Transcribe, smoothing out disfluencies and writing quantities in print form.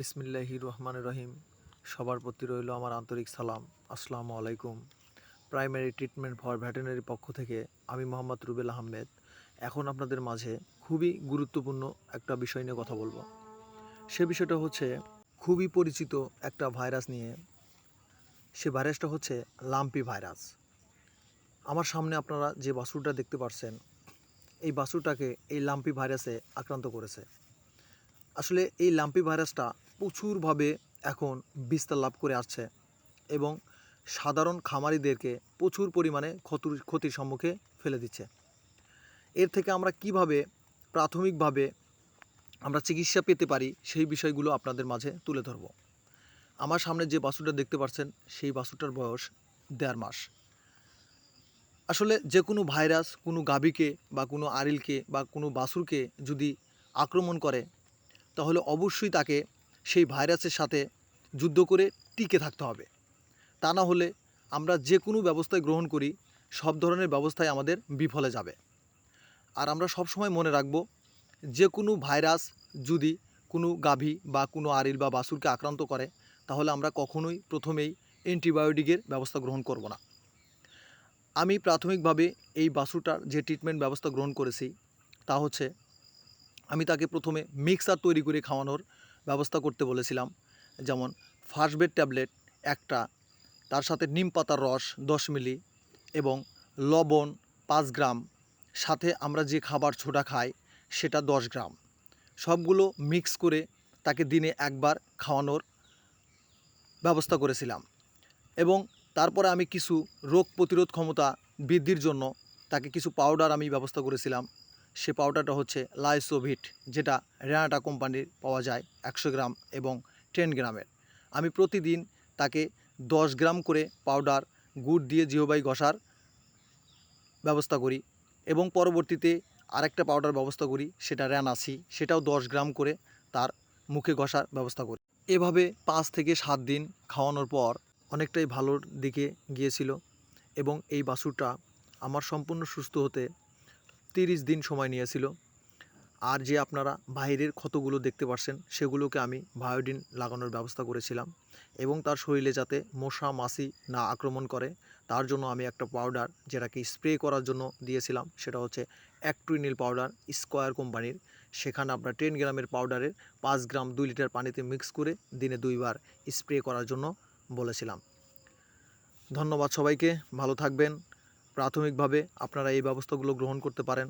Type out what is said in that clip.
বিসমিল্লাহির রহমানির রহিম। সবার প্রতি রইল আমার আন্তরিক সালাম। আসসালামু আলাইকুম। প্রাইমারি ট্রিটমেন্ট ফর ভেটেরিনারি পক্ষ থেকে আমি মোহাম্মদ রুবেল আহমেদ এখন আপনাদের মাঝে খুবই গুরুত্বপূর্ণ একটা বিষয় নিয়ে কথা বলবো। সে বিষয়টা হচ্ছে খুবই পরিচিত একটা ভাইরাস নিয়ে। সে ভাইরাসটা হচ্ছে লাম্পি ভাইরাস। আমার সামনে আপনারা যে বাছুরটা দেখতে পাচ্ছেন, এই বাছুরটাকে এই লাম্পি ভাইরাসে আক্রান্ত করেছে। আসলে এই লাম্পি ভাইরাসটা প্রচুরভাবে এখন বিস্তার লাভ করে আসছে এবং সাধারণ খামারিদেরকে প্রচুর পরিমাণে ক্ষতির সম্মুখে ফেলে দিচ্ছে। এর থেকে আমরা কিভাবে প্রাথমিকভাবে আমরা চিকিৎসা পেতে পারি সেই বিষয়গুলো আপনাদের মাঝে তুলে ধরব। আমার সামনে যে বাছুরটা দেখতে পাচ্ছেন, সেই বাছুরটার বয়স 1.5 মাস। আসলে যে কোনো ভাইরাস কোনো গাভীকে বা কোনো আরিলকে বা কোনো বাছুরকে যদি আক্রমণ করে, তাহলে অবশ্যই তাকে সেই ভাইরাসের সাথে যুদ্ধ করে টিকে থাকতে হবে। তা না হলে আমরা যে কোনো ব্যবস্থায় গ্রহণ করি, সব ধরনের ব্যবস্থায় আমাদের বিফলে যাবে। আর আমরা সবসময় মনে রাখব, যে কোনো ভাইরাস যদি কোনো গাভী বা কোনো আরিল বা বাছুরকে আক্রান্ত করে, তাহলে আমরা কখনোই প্রথমেই অ্যান্টিবায়োটিকের ব্যবস্থা গ্রহণ করব না। আমি প্রাথমিকভাবে এই বাছুরটার যে ট্রিটমেন্ট ব্যবস্থা গ্রহণ করেছি, তা হচ্ছে আমি তাকে প্রথমে মিক্সার তৈরি করে খাওয়ানোর ব্যবস্থা করতে বলেছিলাম। যেমন ফার্স্ট বেড ট্যাবলেট একটা, তার সাথে নিম পাতার রস 10 মিলি এবং লবণ 5 গ্রাম, সাথে আমরা যে খাবার ছোটা খাই সেটা 10 গ্রাম, সবগুলো মিক্স করে তাকে দিনে একবার খাওয়ানোর ব্যবস্থা করেছিলাম। এবং তারপরে আমি কিছু রোগ প্রতিরোধ ক্ষমতা বৃদ্ধির জন্য তাকে কিছু পাউডার আমি ব্যবস্থা করেছিলাম। সে পাউডারটা হচ্ছে লাইসোভিট, যেটা রেনাটা কোম্পানির পাওয়া যায় 100 গ্রাম এবং 10 গ্রামের। আমি প্রতিদিন তাকে 10 গ্রাম করে পাউডার গুড় দিয়ে জিহবায় ঘষার ব্যবস্থা করি এবং পরবর্তীতে আরেকটা পাউডার ব্যবস্থা করি, সেটা র্যানাসি, সেটাও 10 গ্রাম করে তার মুখে ঘষার ব্যবস্থা করি। এভাবে 5 থেকে 7 দিন খাওয়ানোর পর অনেকটাই ভালোর দিকে গিয়েছিল এবং এই বাছুরটা আমার সম্পূর্ণ সুস্থ হতে 30 দিন সময় নিয়েছিল। আর যে আপনারা বাইরের ক্ষতগুলো দেখতে পাচ্ছেন, সেগুলোকে আমি বায়োডিন লাগানোর ব্যবস্থা করেছিলাম এবং তার শরীরে যাতে মশা মাছি না আক্রমণ করে, তার জন্য আমি একটা পাউডার যেটাকে স্প্রে করার জন্য দিয়েছিলাম, সেটা হচ্ছে অ্যাক্টুইনিল পাউডার স্কোয়ার কোম্পানির। সেখানে আপনার 10 গ্রামের পাউডারের 5 গ্রাম 2 লিটার পানিতে মিক্স করে দিনে 2 বার স্প্রে করার জন্য বলেছিলাম। ধন্যবাদ সবাইকে, ভালো থাকবেন। প্রাথমিকভাবে আপনারা এই ব্যবস্থাগুলো গ্রহণ করতে পারেন।